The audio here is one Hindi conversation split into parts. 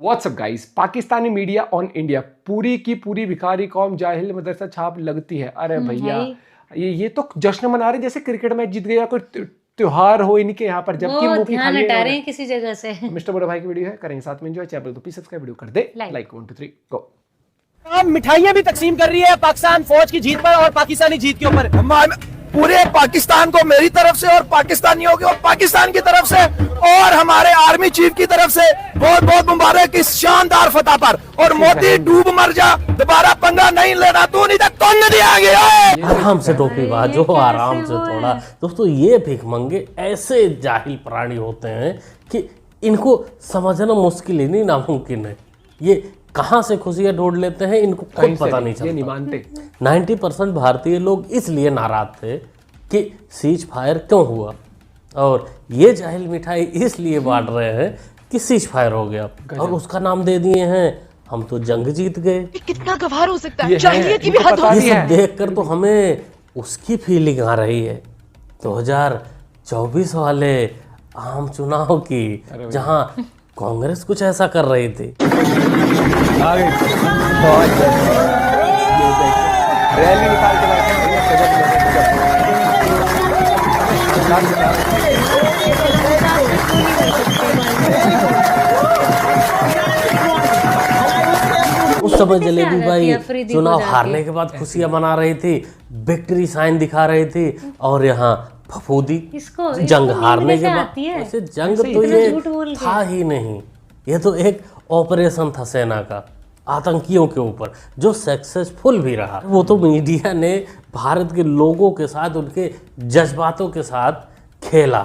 WhatsApp guys, Pakistani media on India पूरी की पूरी भिखारी कौम जाहिल मदरसा छाप लगती है। अरे भैया ये तो जश्न मना रहे जैसे क्रिकेट मैच जीत गया कोई त्योहार हो इनके यहाँ पर, जबकि मुंह की ध्यान हटा रहे हैं किसी जगह से। मिस्टर बड़े भाई की वीडियो है, करेंगे साथ में एंजॉय। चैनल तो प्लीज सब्सक्राइब, वीडियो कर दे लाइक। 1 2 3 गो। मिठाइयां भी तकसीम कर रही है पाकिस्तान फौज की जीत पर और पाकिस्तानी जीत के ऊपर। पूरे पाकिस्तान को मेरी तरफ से और पाकिस्तानियों की और पाकिस्तान की तरफ से और हमारे आर्मी चीफ की तरफ से बहुत बहुत मुबारक इस शानदार फतह पर। और मोदी डूब मर जा, दोबारा पंगा नहीं लेना, तू नहीं तो तोड़ दिया गया। आराम से टोपी बाजो, आराम से थोड़ा। दोस्तों ये भिखमंगे ऐसे जाहिल प्राणी होते हैं कि इनको समझना मुश्किल ही नहीं, नामुमकिन है। ये कहाँ से खुशियां ढूंढ लेते हैं इनको खुद पता नहीं चलता। नहीं मानते। 90% भारतीय लोग इसलिए नाराज थे कि सीज फायर क्यों हुआ, और ये जाहिल मिठाई इसलिए बांट रहे हैं कि सीज फायर हो गया, और उसका नाम दे दिए हैं हम तो जंग जीत गए। कितना गवार हो सकता है, जाहिलियत की भी हद होती ये है। सब देखकर तो हमें उसकी फीलिंग आ रही है 2024 वाले आम चुनाव की, जहां कांग्रेस कुछ ऐसा कर रही थी। रैली निकाल के उस समय जलेबी भाई चुनाव हारने के बाद खुशियां मना रही थी, विक्ट्री साइन दिखा रही थी, और यहाँ फफूदी जंग हारने के बाद। वैसे जंग तो ये था ही नहीं, ये तो एक ऑपरेशन था सेना का आतंकियों के ऊपर, जो सक्सेसफुल भी रहा। वो तो मीडिया ने भारत के लोगों के साथ, उनके जज्बातों के साथ खेला,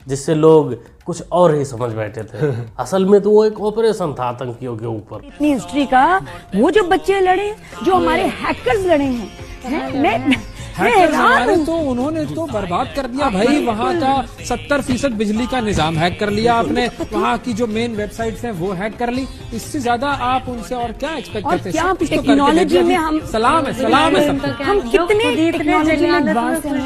जिससे लोग कुछ और ही समझ बैठे थे। असल में तो वो एक ऑपरेशन था आतंकियों के ऊपर। इतनी हिस्ट्री का वो जो बच्चे लड़े, जो हमारे हैकर्स लड़े हैं, मैं हमारे तो उन्होंने तो बर्बाद कर दिया भाई। वहाँ का 70% बिजली का निजाम हैक कर लिया आपने, वहाँ की जो मेन वेबसाइट्स हैं वो हैक कर ली। इससे ज्यादा आप उनसे और क्या एक्सपेक्ट करते हैं? क्या टेक्नोलॉजी में हम सलाम है हम कितने टेक्नोलॉजी में एडवांस हैं।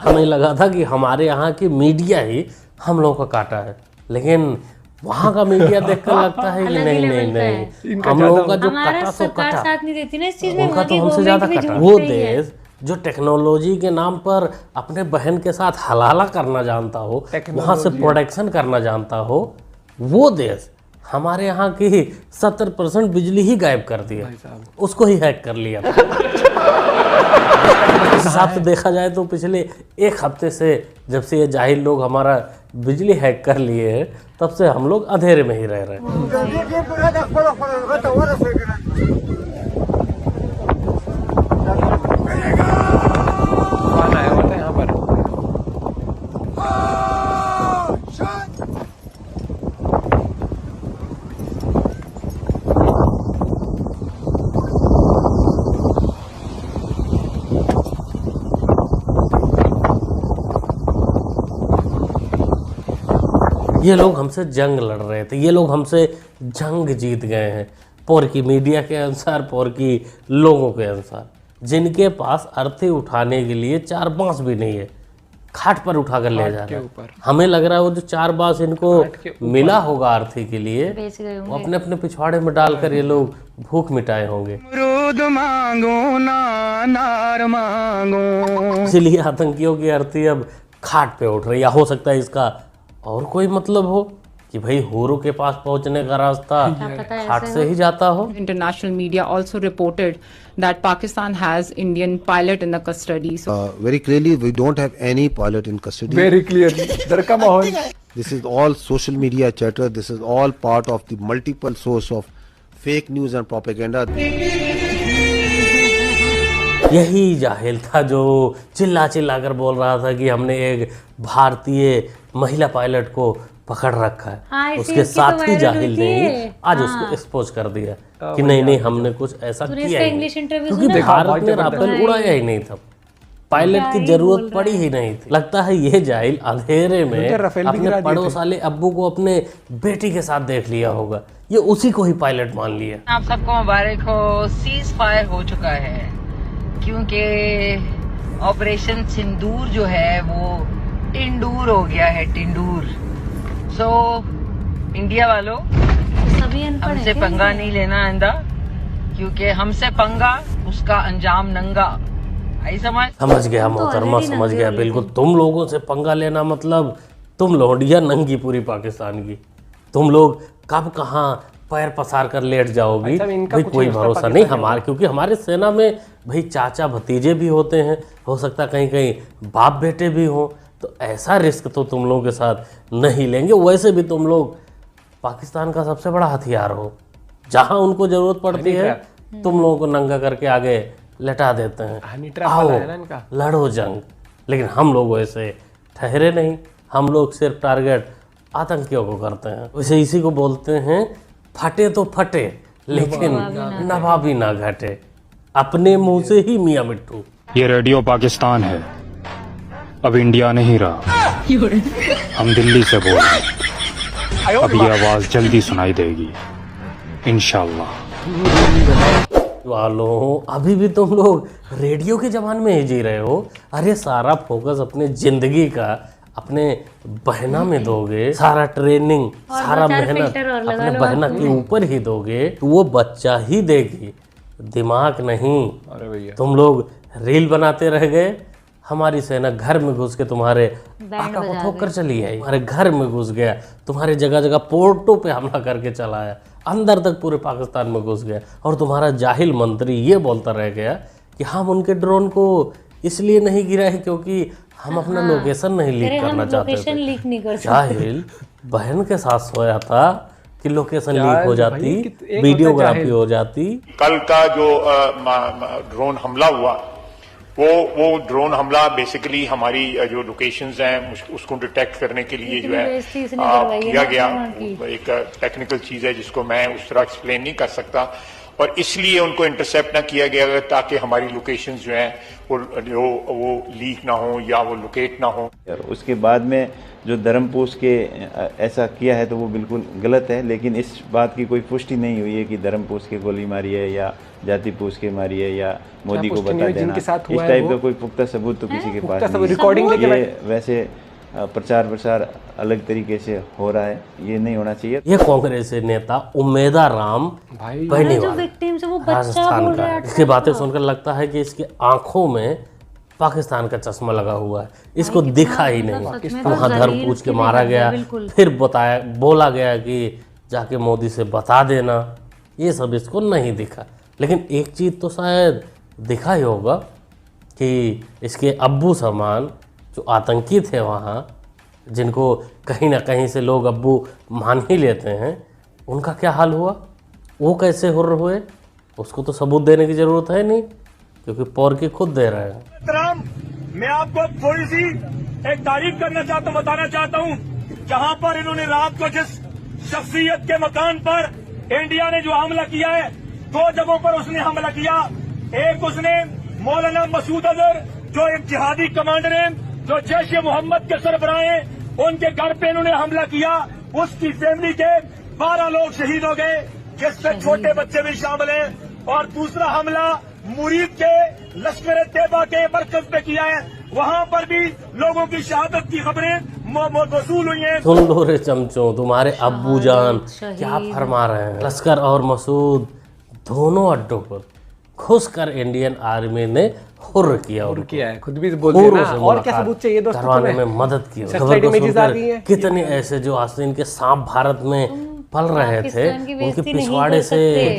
हमें लगा था कि हमारे यहाँ की मीडिया ही हम लोगों का काटा है, लेकिन वहाँ का मीडिया देखकर लगता है कि नहीं, हम लोगों का जो कटा सो कटा, साथ नहीं देती ना इस चीज में, उनका तो हमसे ज्यादा कटा। वो देश जो टेक्नोलॉजी के नाम पर अपने बहन के साथ हलाला करना जानता हो, वहाँ से प्रोडक्शन करना जानता हो, वो देश हमारे यहाँ की 70% बिजली ही गायब कर दिया, उसको ही हैक कर लिया। इस हिसाब से देखा जाए तो पिछले एक हफ्ते से जब से ये जाहिल लोग हमारा बिजली हैक कर लिए हैं, तब से हम लोग अंधेरे में ही रह रहे हैं। यहाँ पर ये लोग हमसे जंग लड़ रहे थे, ये लोग हमसे जंग जीत गए हैं। पौर की मीडिया के अनुसार, पौर की लोगों के अनुसार, जिनके पास अर्थी उठाने के लिए 4 बांस भी नहीं है, खाट पर उठा कर ले जा रहे हैं। हमें लग रहा है वो जो 4 बांस इनको मिला होगा अर्थी के लिए, वो अपने अपने पिछवाड़े में डालकर ये लोग भूख मिटाए होंगे। इसलिए आतंकियों की अर्थी अब खाट पे उठ रही है। हो सकता है इसका और कोई मतलब हो कि भाई होरो के पास पहुंचने का रास्ता खाट से ही जाता हो। International media also reported that Pakistan has Indian pilot in the custody. So very clearly, we don't have any pilot in custody. Very clearly, डर का माहौल। This is all social media chatter. This is all part of the multiple source of fake news and propaganda. यही जाहिल था जो चिल्ला चिल्ला कर बोल रहा था कि हमने एक भारतीय महिला पायलट को पकड़ रखा है। उसके साथ ही जाहिल ने आज उसको एक्सपोज कर दिया कि नहीं हमने कुछ ऐसा किया ही नहीं, क्योंकि भारत ने राफेल उड़ाया ही नहीं था, पायलट की जरूरत पड़ी ही नहीं थी। लगता है ये जाहिल अंधेरे में अपने पड़ोस वाले अब्बू को अपने बेटी के साथ देख लिया होगा, ये उसी को ही पायलट मान लिया। आप सबको मुबारक हो, सीज फायर हो चुका है, क्योंकि ऑपरेशन सिंदूर जो है वो टिंडूर हो गया है, टिंडूर। सो इंडिया वालों सभी अनपढ़ हैं हमसे क्या? पंगा नहीं लेना आंदा, क्योंकि हमसे पंगा उसका अंजाम नंगा। आई समझ गया मोहतरमा, समझ गया बिल्कुल। तुम लोगों से पंगा लेना मतलब तुम लोहड़ियाँ नंगी पूरी पाकिस्तान की। तुम लोग कब कहाँ पैर पसार कर लेट जाओगी भाई कोई भरोसा नहीं हमारे, क्योंकि हमारे सेना में भाई चाचा भतीजे भी होते हैं, हो सकता कहीं कहीं बाप बेटे भी हों, तो ऐसा रिस्क तो तुम लोगों के साथ नहीं लेंगे। वैसे भी तुम लोग पाकिस्तान का सबसे बड़ा हथियार हो, जहाँ उनको ज़रूरत पड़ती है तुम लोगों को नंगा करके आगे लटा देते हैं। आओ लड़ो जंग, लेकिन हम लोग वैसे ठहरे नहीं, हम लोग सिर्फ टारगेट आतंकियों को करते हैं। वैसे इसी को बोलते हैं फटे तो फटे लेकिन नवाबी ना घटे, अपने मुंह से ही मियाँ मिट्टू। ये रेडियो पाकिस्तान है, अब इंडिया नहीं रहा। हम दिल्ली से बोल रहे हैं, अब ये आवाज जल्दी सुनाई देगी इंशाल्लाह। वालों अभी भी तुम लोग रेडियो के जमाने में ही जी रहे हो। अरे सारा फोकस अपने जिंदगी का अपने बहना में दोगे, सारा ट्रेनिंग सारा मेहनत अपने बहना के ऊपर ही दोगे तो वो बच्चा ही देगी, दिमाग नहीं। अरे भैया तुम लोग रील बनाते रह गए, हमारी सेना घर में घुस के तुम्हारे आका को ठोक कर चली आई, हमारे घर में घुस गया, तुम्हारे जगह जगह पोर्टों पे हमला करके चला आया, अंदर तक पूरे पाकिस्तान में घुस गया। और तुम्हारा जाहिल मंत्री ये बोलता रह गया कि हम उनके ड्रोन को इसलिए नहीं गिरा है क्योंकि हम अपना लोकेशन नहीं लीक करना चाहते थे। जाहिल बहन के साथ सोया था कि लोकेशन लीक हो जाती, वीडियोग्राफी हो जाती। कल का जो ड्रोन हमला हुआ वो ड्रोन हमला बेसिकली हमारी जो लोकेशंस हैं उसको डिटेक्ट करने के लिए जो है किया गया। एक टेक्निकल चीज है जिसको मैं उस तरह एक्सप्लेन नहीं कर सकता, और इसलिए उनको इंटरसेप्ट ना किया गया ताकि हमारी लोकेशंस जो हैं वो लीक ना हो या वो लोकेट ना हो। उसके बाद में जो धर्मपूस के ऐसा किया है तो वो बिल्कुल गलत है, लेकिन इस बात की कोई पुष्टि नहीं हुई है कि धर्मपूस के गोली मारी है या जाति पूस के मारी है या मोदी को बता देना, इस टाइप का कोई पुख्ता सबूत तो किसी के पास नहीं। रिकॉर्डिंग ये वैसे प्रचार प्रसार अलग तरीके से हो रहा है, ये नहीं होना चाहिए। ये कांग्रेस नेता उमेदा राम बेनीवाल राजस्थान का, इसकी बातें सुनकर लगता है कि इसकी आंखों में पाकिस्तान का चश्मा लगा हुआ है, इसको दिखा ही नहीं। वहाँ धर्म पूछ के मारा गया, फिर बोला गया कि जाके मोदी से बता देना, ये सब इसको नहीं दिखा। लेकिन एक चीज़ तो शायद दिखा ही होगा कि इसके अब्बू समान जो आतंकी थे वहाँ, जिनको कहीं ना कहीं से लोग अब्बू मान ही लेते हैं, उनका क्या हाल हुआ, वो कैसे हुर्र हुए, उसको तो सबूत देने की ज़रूरत है नहीं क्योंकि पौरकी खुद दे रहे हैं। मैं आपको थोड़ी सी एक तारीफ करना चाहता हूँ, बताना चाहता हूँ, जहाँ पर इन्होंने रात को जिस शख्सियत के मकान पर इंडिया ने जो हमला किया है, 2 जगहों पर उसने हमला किया। एक उसने मौलाना मसूद अजहर जो एक जिहादी कमांडर है, जो जैश ए मोहम्मद के सरबराह हैं, उनके घर पे इन्होंने हमला किया। उसकी फैमिली के 12 लोग शहीद हो गए, जिसमें छोटे बच्चे भी शामिल हैं। और दूसरा हमला मुरीद के लश्कर तैयबा के मरकज पे किया है, वहाँ पर भी लोगों की शहादत की खबरें वसूल हुई हैं। सुन लो रे चमचों, तुम्हारे अब्बू जान क्या फरमा रहे हैं। लश्कर और मसूद दोनों अड्डों पर घुसकर इंडियन आर्मी ने हुर्र किया है, खुद भी बोल रहे हैं। और क्या सबूत चाहिए दोस्तों करवाने में मदद की। खबर को सुनकर कितने ऐसे जो आस्तीन के सांप भारत में पल रहे थे, उनके पिछवाड़े से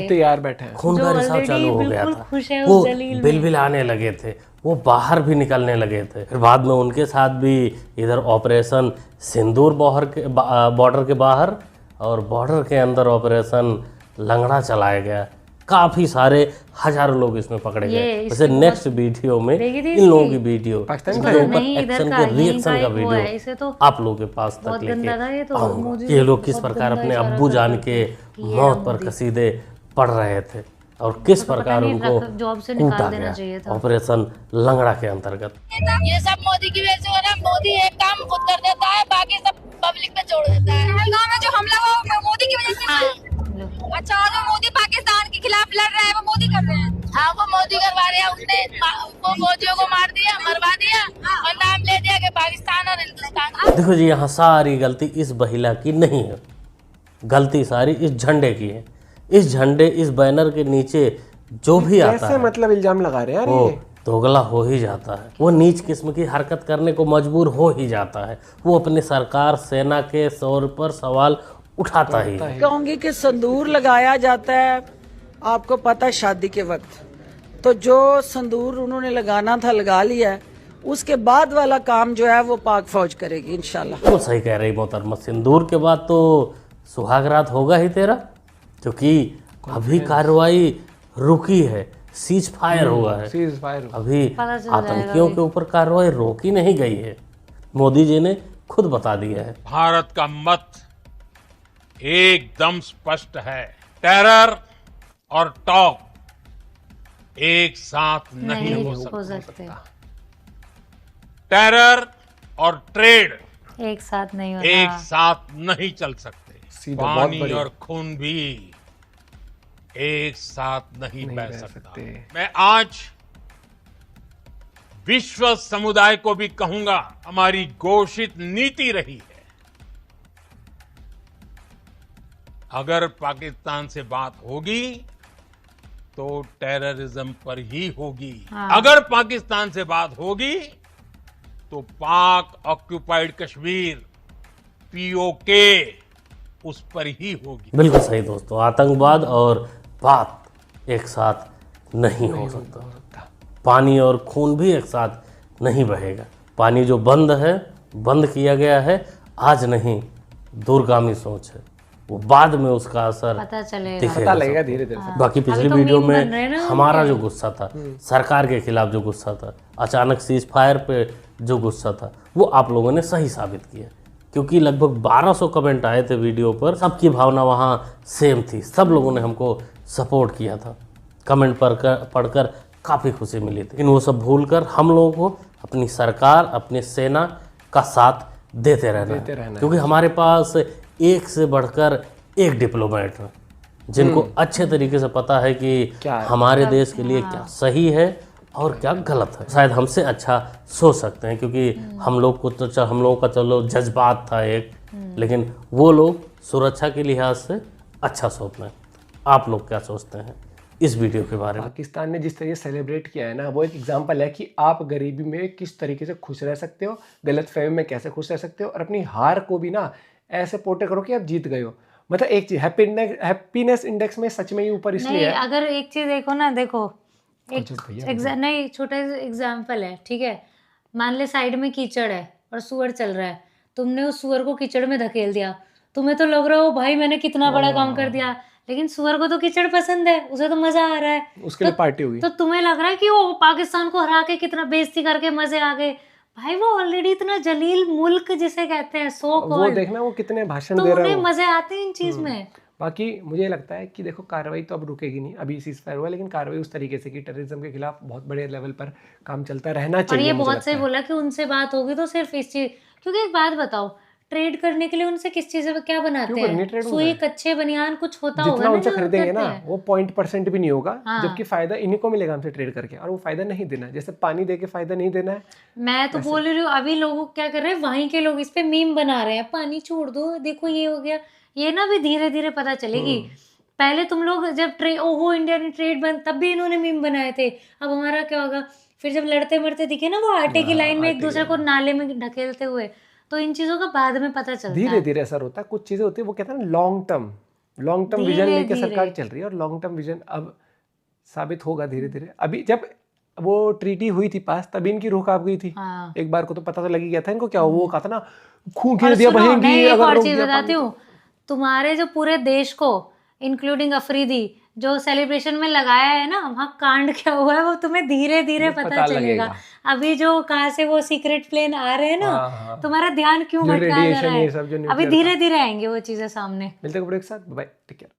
तैयार बैठे खून का रिसाव चालू हो गया था, वो बिल आने लगे थे, वो बाहर भी निकलने लगे थे। फिर बाद में उनके साथ भी इधर ऑपरेशन सिंदूर बॉर्डर के बाहर और बॉर्डर के अंदर ऑपरेशन लंगड़ा चलाया गया। काफी सारे हजारों लोग इसमें पकड़े गए। वैसे नेक्स्ट वीडियो में इन लोगों की वीडियो, एक्शन के रिएक्शन का वीडियो आप लोगों के पास तक लेके आऊंगा। ये लोग किस प्रकार अपने अब्बू जान के मौत पर कसीदे पढ़ रहे थे और किस प्रकार उनको कूटा गया ऑपरेशन लंगड़ा के अंतर्गत। ये सब मोदी की वजह से हो रहा है। मोदी एक काम खुद कर देता है, बाकी सब पब्लिक पे छोड़ देता है। पहलगाम में जो हमला हुआ मोदी की वजह से। अच्छा, जो मोदी पाकिस्तान के खिलाफ लड़ रहे हैं वो मोदी कर रहे हैं। हाँ, वो मोदी करवा रहे हैं। उसने वो फौजियों को मार दिया, मरवा दिया और नाम ले दिया कि पाकिस्तान और हिंदुस्तान। देखो जी, यहाँ सारी गलती इस महिला की नहीं है, गलती सारी इस झंडे की है। इस झंडे, इस बैनर के नीचे जो भी आता है, मतलब इल्जाम लगा रहे हैं यार, वो दोगला हो ही जाता है, वो नीच किस्म की हरकत करने को मजबूर हो ही जाता है, वो अपनी सरकार सेना के तौर पर सवाल उठाता ही है। कहूंगी कि संदूर लगाया जाता है, आपको पता है, शादी के वक्त, तो जो संदूर उन्होंने लगाना था लगा लिया है, उसके बाद वाला काम जो है वो पाक फौज करेगी इंशाल्लाह। वो सही कह रही मोहतरमा, सिंदूर के बाद तो सुहागरात होगा ही तेरा, क्योंकि अभी कार्रवाई रुकी है, सीज फायर हुआ है, अभी आतंकियों के ऊपर कार्रवाई रोकी नहीं गई है। मोदी जी ने खुद बता दिया है। भारत का मत एकदम स्पष्ट है, टेरर और टॉक एक साथ नहीं हो सकता। टेरर और ट्रेड एक साथ नहीं होता, एक साथ नहीं चल सकते। पानी और खून भी एक साथ नहीं बह सकता। मैं आज विश्व समुदाय को भी कहूंगा, हमारी घोषित नीति रही है, अगर पाकिस्तान से बात होगी तो टेररिज्म पर ही होगी। अगर पाकिस्तान से बात होगी तो पाक ऑक्यूपाइड कश्मीर, पीओके, उस पर ही होगी। बिल्कुल सही दोस्तों, आतंकवाद और बात एक साथ नहीं हो सकता। पानी और खून भी एक साथ नहीं बहेगा। पानी जो बंद है, बंद किया गया है, आज नहीं, दूरगामी सोच है, वो बाद में उसका असर पता दिखेगा, लगेगा धीरे धीरे। बाकी पिछली वीडियो में हमारा जो गुस्सा था, सरकार के खिलाफ जो गुस्सा था, अचानक सीज फायर पे जो गुस्सा था, वो आप लोगों ने सही साबित किया, क्योंकि लगभग 1200 कमेंट आए थे वीडियो पर। सबकी भावना वहाँ सेम थी, सब लोगों ने हमको सपोर्ट किया था। कमेंट पढ़कर काफ़ी खुशी मिली थी। लेकिन वो सब भूलकर हम लोगों को अपनी सरकार, अपनी सेना का साथ देते रहना, क्योंकि हमारे पास एक से बढ़कर एक डिप्लोमेट है, जिनको अच्छे तरीके से पता है कि हमारे देश के लिए क्या सही है और क्या गलत है। शायद हमसे अच्छा सोच सकते हैं, क्योंकि हम लोगों का चलो जज्बात था एक, लेकिन वो लोग सुरक्षा के लिहाज से अच्छा सोचते हैं। आप लोग क्या सोचते हैं इस वीडियो के बारे में? पाकिस्तान ने जिस तरीके से सेलिब्रेट किया है ना, वो एक एग्जांपल है कि आप गरीबी में किस तरीके से खुश रह सकते हो, गलतफहमी में कैसे खुश रह सकते हो, और अपनी हार को भी ना ऐसे पोर्ट्रे करो कि आप जीत गए हो। मतलब एक चीज, हैप्पीनेस इंडेक्स में सच में ही ऊपर इसलिए है। अगर एक चीज देखो ना, देखो नहीं, छोटा एग्जाम्पल है, ठीक है, मान ले साइड में कीचड़ है और सुअर चल रहा है, तुमने उस सुअर को कीचड़ में धकेल दिया, तुम्हें तो लग रहा हो भाई मैंने कितना बड़ा काम कर दिया, लेकिन सुअर को तो कीचड़ पसंद है, उसे तो मजा आ रहा है, उसके लिए पार्टी हुई, तो तुम्हें लग रहा है कि वो पाकिस्तान को हरा के कितना बेइज्जती करके मजे आ गए। भाई वो ऑलरेडी इतना जलील मुल्क जिसे कहते हैं, सो वो देखना वो कितने भाषण दे रहे हैं, मजे आते हैं इन चीज में। बाकी मुझे लगता है कि देखो कार्रवाई तो अब रुकेगी नहीं, अभी सीज फायर हुआ, लेकिन कार्रवाई उस तरीके से कि टेररिज्म के खिलाफ बहुत बड़े लेवल पर काम चलता रहना चाहिए। और ये बहुत सही बोला कि उनसे बात होगी तो सिर्फ इस चीज, क्योंकि एक बात बताओ, ट्रेड करने के लिए उनसे किस चीज से क्या बनाते हैं, सुई, कच्चे बनियान कुछ होता होगा, जितना उनसे खरीदेंगे ना वो 0.% भी नहीं होगा, जबकि फायदा इन्हीं को मिलेगा हमसे ट्रेड करके, और वो फायदा नहीं देना है, जैसे पानी दे के फायदा नहीं देना है। मैं तो बोल रही हूँ, अभी लोग क्या कर रहे हैं, वहीं के लोग इस पे मीम बना रहे हैं, पानी छोड़ दो, देखो ये हो गया, ये ना भी धीरे धीरे पता चलेगी। पहले तुम लोग जब ओहो इंडिया ने ट्रेड बंद, तब भी इन्होंने मीम बनाए थे, अब हमारा क्या होगा? फिर जब लड़ते मरते दिखे ना वो आटे की लाइन में एक दूसरे को नाले में ढकेलते हुए, तो इन चीजों का बाद में पता चलता है, धीरे धीरे असर होता है। कुछ चीजें होती है, वो कहते हैं ना लॉन्ग टर्म विजन लेके सरकार चल रही है, और लॉन्ग टर्म विजन अब साबित होगा धीरे धीरे। अभी जब वो ट्रीटी हुई थी पास, तभी इनकी रूह कांप गई थी। एक बार को तो पता तो लग ही गया था इनको, क्या वो कहा था ना, खून खींच दिया बहेंगी। एक और चीज बताती हूँ, तुम्हारे जो पूरे देश को इंक्लूडिंग अफरीदी जो सेलिब्रेशन में लगाया है ना, वहाँ कांड क्या हुआ है वो तुम्हें धीरे धीरे पता चलेगा। अभी जो कहाँ से वो सीक्रेट प्लेन आ रहे हैं ना, तुम्हारा ध्यान क्यों भटका जा रहा है, अभी धीरे धीरे आएंगे वो चीजें सामने। मिलते हैं एक साथ, बाय, टेक केयर।